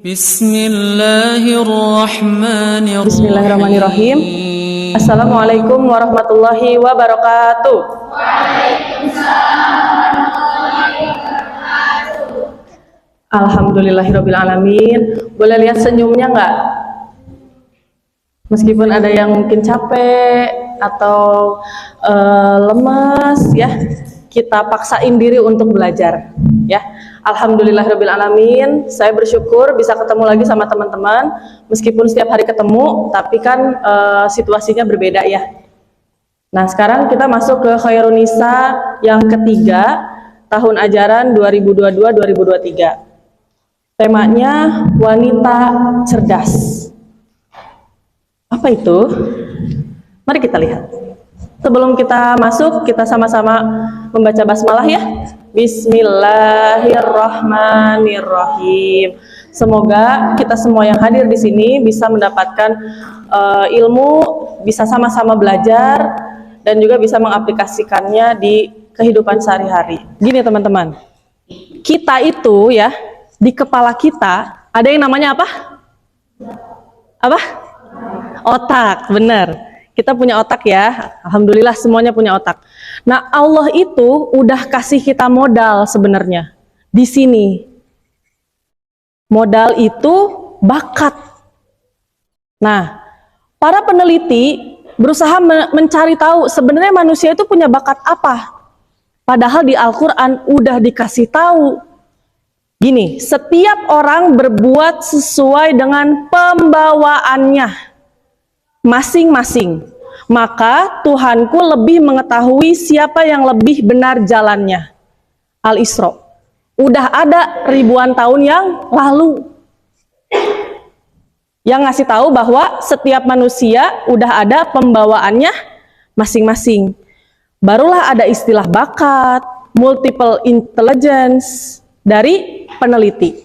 Bismillahirrahmanirrahim. Bismillahirrahmanirrahim. Assalamualaikum warahmatullahi wabarakatuh. Alhamdulillahirabbil alamin. Boleh lihat senyumnya nggak? Meskipun ada yang mungkin capek atau lemas ya, kita paksain diri untuk belajar ya. Alhamdulillahirabbil alamin. Saya bersyukur bisa ketemu lagi sama teman-teman. Meskipun setiap hari ketemu, tapi kan situasinya berbeda ya. Nah, sekarang kita masuk ke Khairunisa yang ketiga, tahun ajaran 2022-2023. Temanya wanita cerdas. Apa itu? Mari kita lihat. Sebelum kita masuk, kita sama-sama membaca basmalah ya. Bismillahirrahmanirrahim. Semoga kita semua yang hadir di sini bisa mendapatkan ilmu, bisa sama-sama belajar, dan juga bisa mengaplikasikannya di kehidupan sehari-hari. Gini teman-teman, kita itu ya, di kepala kita ada yang namanya apa? Apa? Otak, benar. Kita punya otak ya, alhamdulillah semuanya punya otak. Nah, Allah itu udah kasih kita modal sebenarnya di sini. Modal itu bakat. Nah, para peneliti berusaha mencari tahu sebenarnya manusia itu punya bakat apa. Padahal di Al-Quran udah dikasih tahu. Gini, setiap orang berbuat sesuai dengan pembawaannya masing-masing, maka Tuhanku lebih mengetahui siapa yang lebih benar jalannya. Al-Isra. Udah ada ribuan tahun yang lalu yang ngasih tahu bahwa setiap manusia udah ada pembawaannya masing-masing. Barulah ada istilah bakat, multiple intelligence dari peneliti.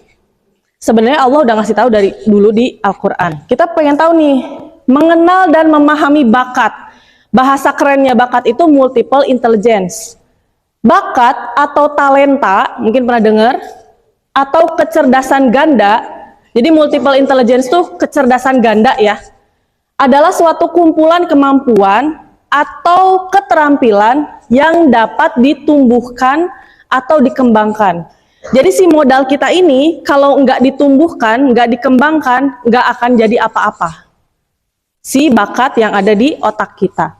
Sebenarnya Allah udah ngasih tahu dari dulu di Al-Quran. Kita pengen tahu nih, mengenal dan memahami bakat. Bahasa kerennya bakat itu multiple intelligence. Bakat atau talenta, mungkin pernah dengar, atau kecerdasan ganda. Jadi multiple intelligence itu kecerdasan ganda ya. Adalah suatu kumpulan kemampuan atau keterampilan yang dapat ditumbuhkan atau dikembangkan. Jadi si modal kita ini kalau nggak ditumbuhkan, nggak dikembangkan, nggak akan jadi apa-apa. Si bakat yang ada di otak kita.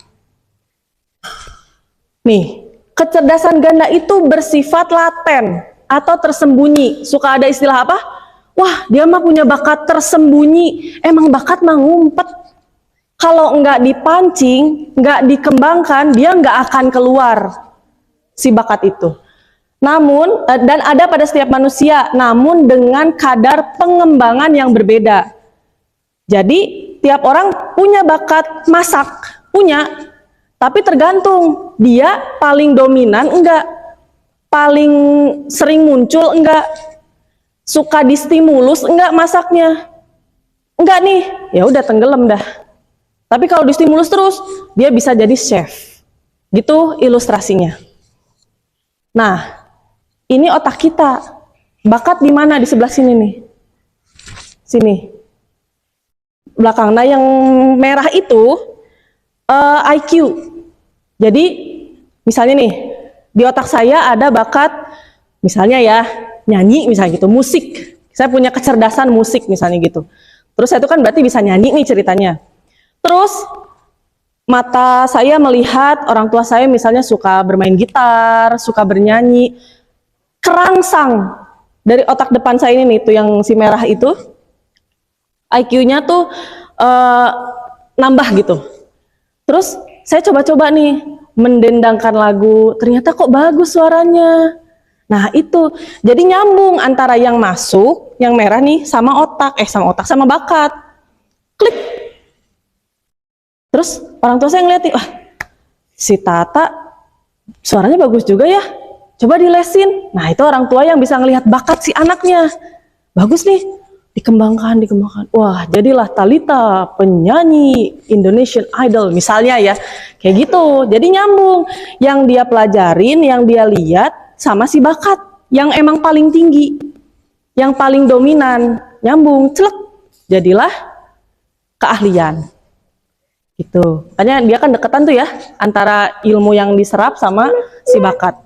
Nih, kecerdasan ganda itu bersifat laten atau tersembunyi. Suka ada istilah apa? Wah, dia mah punya bakat tersembunyi. Emang bakat mah ngumpet. Kalau nggak dipancing, nggak dikembangkan, dia nggak akan keluar si bakat itu. Namun, dan ada pada setiap manusia, namun dengan kadar pengembangan yang berbeda. Jadi, tiap orang punya bakat masak, punya, tapi tergantung dia paling dominan enggak, paling sering muncul enggak, suka distimulus enggak masaknya, enggak nih, ya udah tenggelam dah. Tapi kalau distimulus terus, dia bisa jadi chef, gitu ilustrasinya. Nah, ini otak kita, bakat di mana? Di sebelah sini nih, sini. Belakang. Nah, yang merah itu IQ. Jadi misalnya nih, di otak saya ada bakat misalnya ya nyanyi misalnya gitu, musik. Saya punya kecerdasan musik misalnya gitu. Terus saya itu kan berarti bisa nyanyi nih ceritanya. Terus mata saya melihat orang tua saya misalnya suka bermain gitar, suka bernyanyi. Kerangsang dari otak depan saya ini nih, tuh yang si merah itu. IQ-nya tuh nambah gitu. Terus saya coba-coba nih mendendangkan lagu, ternyata kok bagus suaranya. Nah itu, jadi nyambung antara yang masuk, yang merah nih sama otak, sama bakat. Klik. Terus orang tua saya ngeliat nih, wah si Tata suaranya bagus juga ya, coba dilesin. Nah itu orang tua yang bisa ngelihat bakat si anaknya. Bagus nih. Dikembangkan. Wah, jadilah Talita penyanyi Indonesian Idol misalnya ya. Kayak gitu. Jadi nyambung. Yang dia pelajarin, yang dia lihat sama si bakat yang emang paling tinggi. yang paling dominan. nyambung, celek, jadilah keahlian. Gitu. Makanya dia kan deketan tuh ya antara ilmu yang diserap sama si bakat.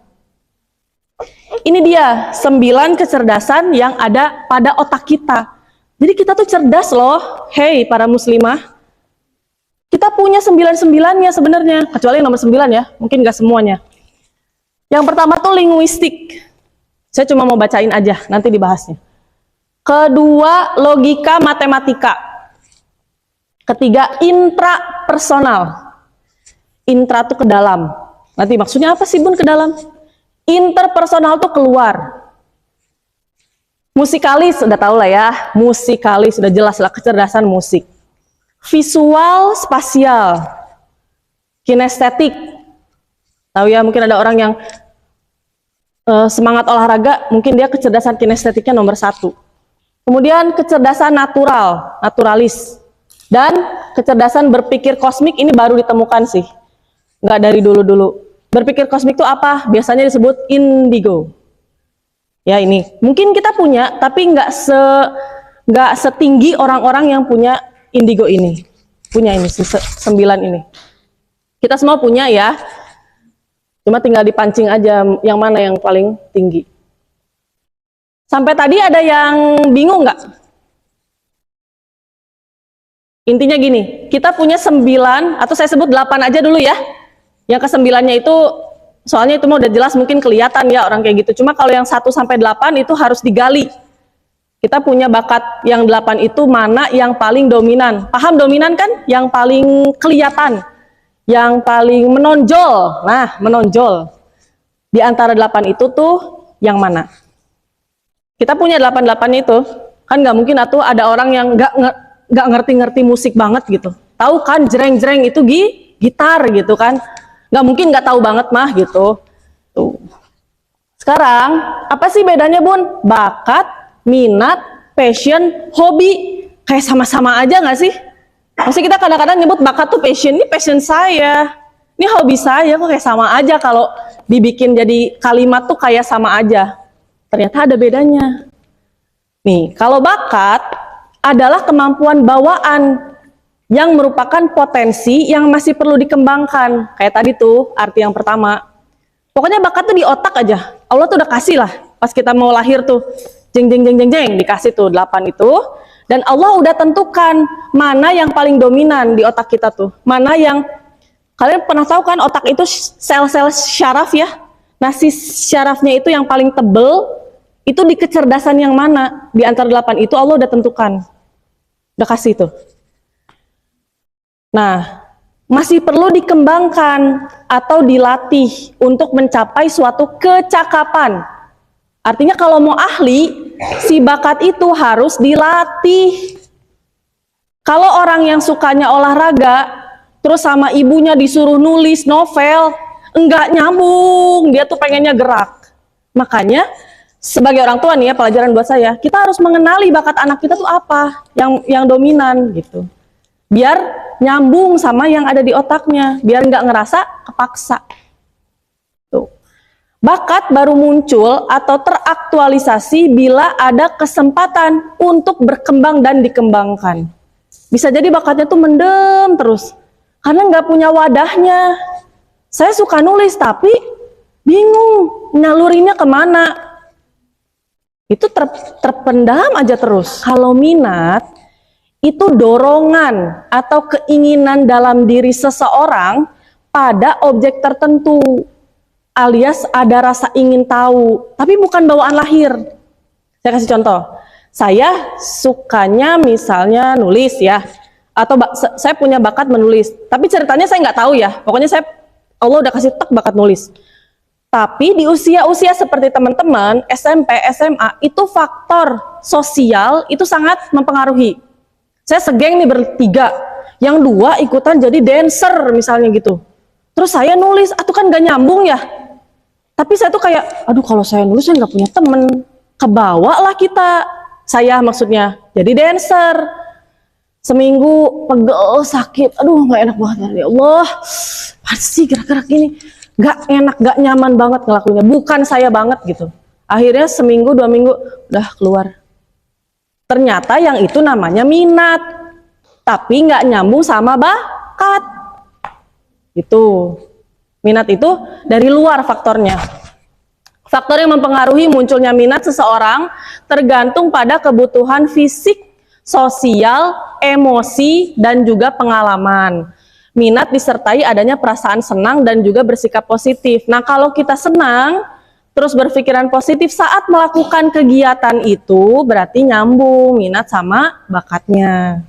Ini dia 9 kecerdasan yang ada pada otak kita. Jadi kita tuh cerdas loh. Hey para muslimah. Kita punya 9-9-nya sebenarnya, kecuali nomor 9 ya, mungkin gak semuanya. Yang pertama tuh linguistik. Saya cuma mau bacain aja, nanti dibahasnya. Kedua, logika matematika. Ketiga, intrapersonal. Intra tuh ke dalam. Nanti maksudnya apa sih Bun ke dalam? Interpersonal tuh keluar. Musikalis, udah tahu lah ya. Musikalis, sudah jelas lah kecerdasan musik. Visual, spasial. Kinestetik. Tahu ya, mungkin ada orang yang semangat olahraga, mungkin dia kecerdasan kinestetiknya nomor 1. Kemudian kecerdasan natural, naturalis. Dan kecerdasan berpikir kosmik ini baru ditemukan sih. Nggak dari dulu-dulu. Berpikir kosmik itu apa? Biasanya disebut indigo. Ya ini, mungkin kita punya, tapi nggak setinggi orang-orang yang punya indigo ini. Punya ini, 9 ini. Kita semua punya ya. Cuma tinggal dipancing aja yang mana yang paling tinggi. Sampai tadi ada yang bingung nggak? Intinya gini, kita punya 9, atau saya sebut 8 aja dulu ya. Yang ke-9-nya itu, soalnya itu mah udah jelas mungkin kelihatan ya orang kayak gitu. Cuma kalau yang 1 sampai 8 itu harus digali. Kita punya bakat yang 8 itu mana yang paling dominan. Paham dominan kan? Yang paling kelihatan. Yang paling menonjol. Nah, menonjol. Di antara 8 itu tuh yang mana? Kita punya 8-8 itu. Kan nggak mungkin atau ada orang yang nggak ngerti-ngerti musik banget gitu. Tahu kan jreng-jreng itu gitar gitu kan. Nggak mungkin nggak tahu banget mah gitu. Tuh. Sekarang, apa sih bedanya Bun? Bakat, minat, passion, hobi. Kayak sama-sama aja nggak sih? Maksudnya kita kadang-kadang nyebut bakat tuh passion. Ini passion saya. Ini hobi saya kok kayak sama aja. Kalau dibikin jadi kalimat tuh kayak sama aja. Ternyata ada bedanya. Nih, kalau bakat adalah kemampuan bawaan yang merupakan potensi yang masih perlu dikembangkan. Kayak tadi tuh, arti yang pertama. Pokoknya bakat tuh di otak aja. Allah tuh udah kasih lah. Pas kita mau lahir tuh, jeng, dikasih tuh 8 itu. Dan Allah udah tentukan mana yang paling dominan di otak kita tuh. Mana yang, kalian pernah tahu kan otak itu sel-sel syaraf ya? Nah si syarafnya itu yang paling tebel, itu di kecerdasan yang mana? Di antara 8 itu Allah udah tentukan. Udah kasih tuh. Nah, masih perlu dikembangkan atau dilatih untuk mencapai suatu kecakapan. Artinya kalau mau ahli, si bakat itu harus dilatih. Kalau orang yang sukanya olahraga, terus sama ibunya disuruh nulis novel, enggak nyambung, dia tuh pengennya gerak. Makanya, sebagai orang tua nih ya, pelajaran buat saya, kita harus mengenali bakat anak kita tuh apa, yang dominan gitu. Biar nyambung sama yang ada di otaknya, biar nggak ngerasa kepaksa. Tuh. Bakat baru muncul atau teraktualisasi bila ada kesempatan untuk berkembang dan dikembangkan. Bisa jadi bakatnya tuh mendem terus, karena nggak punya wadahnya. Saya suka nulis tapi bingung nyalurinnya kemana. Itu terpendam aja terus. Kalau minat, itu dorongan atau keinginan dalam diri seseorang pada objek tertentu, alias ada rasa ingin tahu, tapi bukan bawaan lahir. Saya kasih contoh, saya sukanya misalnya nulis ya, atau saya punya bakat menulis, tapi ceritanya saya nggak tahu ya, pokoknya Allah udah kasih tek bakat nulis. Tapi di usia-usia seperti teman-teman, SMP, SMA, itu faktor sosial itu sangat mempengaruhi. Saya segeng nih bertiga, yang 2 ikutan jadi dancer misalnya gitu. Terus saya nulis, tuh kan gak nyambung ya. Tapi saya tuh kayak, aduh kalau saya nulis saya nggak punya temen. Kebawa lah kita, saya maksudnya, jadi dancer. Seminggu pegel, sakit, aduh gak enak banget ya Allah. Pasti gerak-gerak ini, gak enak, gak nyaman banget ngelakuinnya. Bukan saya banget gitu. Akhirnya seminggu, 2 minggu, udah keluar. Ternyata yang itu namanya minat, tapi nggak nyambung sama bakat. Itu minat itu dari luar faktornya. Faktor yang mempengaruhi munculnya minat seseorang tergantung pada kebutuhan fisik, sosial, emosi, dan juga pengalaman. Minat disertai adanya perasaan senang dan juga bersikap positif. Nah, kalau kita senang, terus berpikiran positif saat melakukan kegiatan itu, berarti nyambung minat sama bakatnya.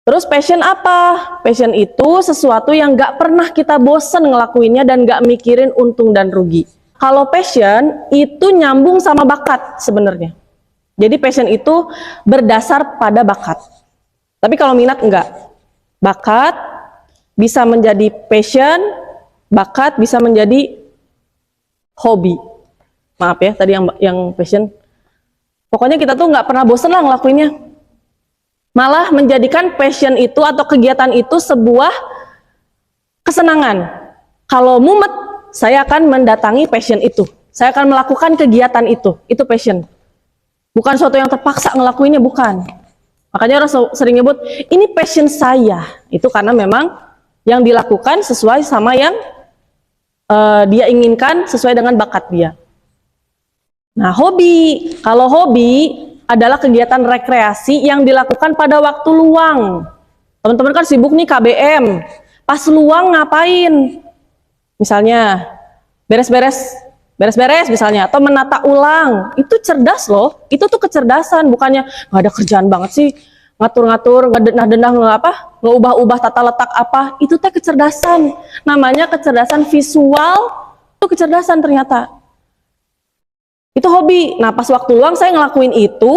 Terus passion apa? Passion itu sesuatu yang gak pernah kita bosen ngelakuinnya dan gak mikirin untung dan rugi. Kalau passion itu nyambung sama bakat sebenarnya. Jadi passion itu berdasar pada bakat. Tapi kalau minat enggak. Bakat bisa menjadi passion, bakat bisa menjadi hobi. Maaf ya, tadi yang passion. Pokoknya kita tuh nggak pernah bosen lah ngelakuinnya. Malah menjadikan passion itu atau kegiatan itu sebuah kesenangan. Kalau mumet, saya akan mendatangi passion itu. Saya akan melakukan kegiatan itu. Itu passion. Bukan suatu yang terpaksa ngelakuinnya, bukan. Makanya orang sering nyebut, ini passion saya. Itu karena memang yang dilakukan sesuai sama yang dia inginkan, sesuai dengan bakat dia. Nah, hobi. Kalau hobi adalah kegiatan rekreasi yang dilakukan pada waktu luang. Teman-teman kan sibuk nih KBM. Pas luang ngapain? Misalnya, beres-beres misalnya, atau menata ulang. Itu cerdas loh. Itu tuh kecerdasan, bukannya nggak ada kerjaan banget sih, ngatur-ngatur, ngedenah-denah, ngeubah-ubah tata letak apa. Itu teh kecerdasan. Namanya kecerdasan visual. Itu kecerdasan ternyata. Itu hobi. Nah, pas waktu luang saya ngelakuin itu,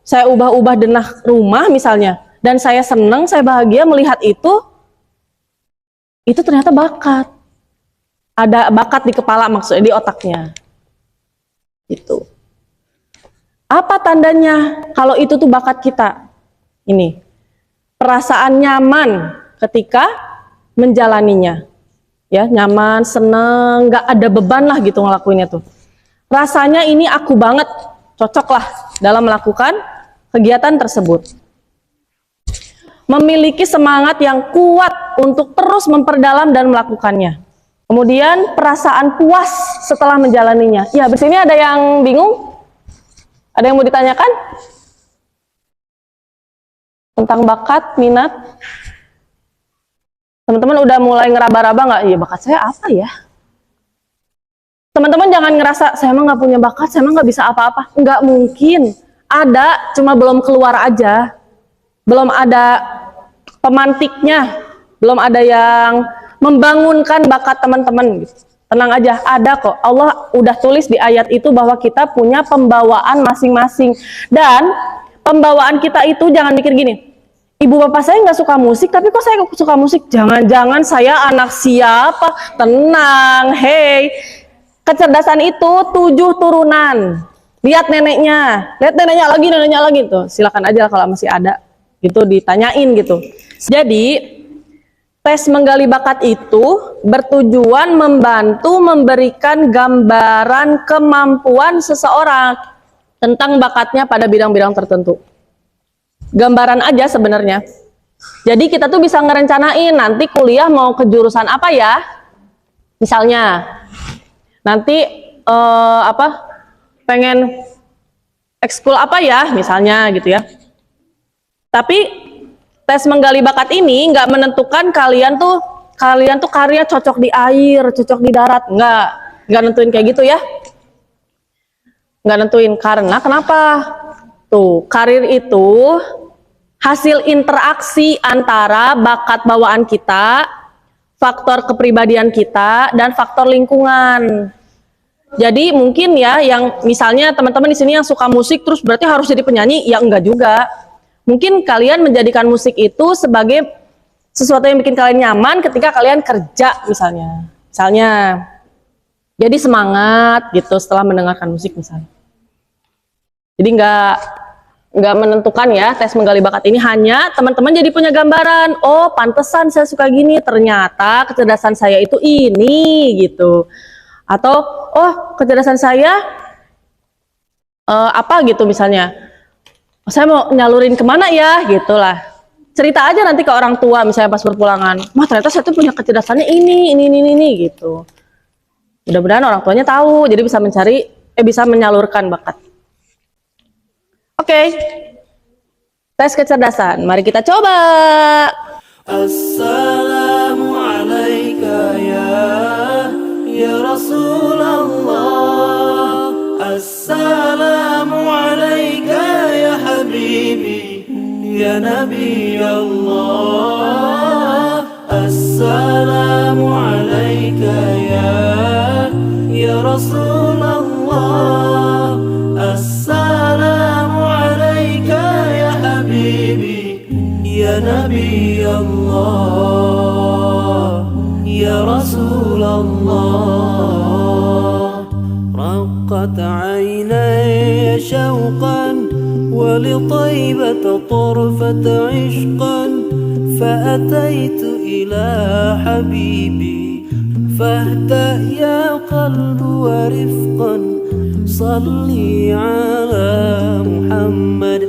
saya ubah-ubah denah rumah misalnya, dan saya senang, saya bahagia melihat itu ternyata bakat. Ada bakat di kepala, maksudnya di otaknya. Itu. Apa tandanya kalau itu tuh bakat kita? Ini. Perasaan nyaman ketika menjalaninya. Ya, nyaman, seneng, nggak ada beban lah gitu ngelakuinnya tuh. Rasanya ini aku banget, cocok lah dalam melakukan kegiatan tersebut. Memiliki semangat yang kuat untuk terus memperdalam dan melakukannya. Kemudian perasaan puas setelah menjalaninya. Ya, di sini ada yang bingung? Ada yang mau ditanyakan? Tentang bakat, minat? Teman-teman udah mulai ngeraba-raba nggak? Iya, bakat saya apa ya? Teman-teman jangan ngerasa, saya emang nggak punya bakat, saya emang nggak bisa apa-apa. Nggak mungkin. Ada, cuma belum keluar aja. Belum ada pemantiknya. Belum ada yang membangunkan bakat teman-teman. Tenang aja, ada kok. Allah udah tulis di ayat itu bahwa kita punya pembawaan masing-masing. Dan pembawaan kita itu jangan mikir gini, ibu bapak saya nggak suka musik, tapi kok saya suka musik? Jangan-jangan saya anak siapa? Tenang, hey. Kecerdasan itu 7 turunan. Lihat neneknya lagi tuh. Silakan aja kalau masih ada. Itu ditanyain gitu. Jadi tes menggali bakat itu bertujuan membantu memberikan gambaran kemampuan seseorang tentang bakatnya pada bidang-bidang tertentu. Gambaran aja sebenarnya. Jadi kita tuh bisa ngerencanain nanti kuliah mau ke jurusan apa ya. Misalnya nanti pengen ekskul apa ya misalnya gitu ya. Tapi tes menggali bakat ini nggak menentukan kalian tuh karirnya cocok di air, cocok di darat, nggak nentuin kayak gitu ya. Nggak nentuin, karena kenapa? Tuh, karir itu hasil interaksi antara bakat bawaan kita, faktor kepribadian kita, dan faktor lingkungan. Jadi mungkin ya, yang misalnya teman-teman di sini yang suka musik terus berarti harus jadi penyanyi, ya enggak juga. Mungkin kalian menjadikan musik itu sebagai sesuatu yang bikin kalian nyaman ketika kalian kerja misalnya. Jadi semangat gitu setelah mendengarkan musik misalnya. Jadi nggak menentukan ya, tes menggali bakat ini hanya teman-teman jadi punya gambaran, oh pantesan saya suka gini, ternyata kecerdasan saya itu ini gitu. Atau oh kecerdasan saya apa gitu misalnya, saya mau nyalurin kemana ya gitulah, cerita aja nanti ke orang tua misalnya pas berpulangan, wah ternyata saya tuh punya kecerdasannya ini gitu. Mudah-mudahan orang tuanya tahu, jadi bisa menyalurkan bakat. Oke. Tes kecerdasan, mari kita coba. Assalamu alayka ya Rasulullah. Assalamu alayka ya habibi ya Nabi Allah. Assalamu alayka ya Rasulullah. Assalamu alayka ya habibi ya Nabi Allah, ya Rasulullah. رقت عيني شوقا ولطيبة طرفة عشقا فأتيت إلى حبيبي فاهدأ يا قلب ورفقا صلي على محمد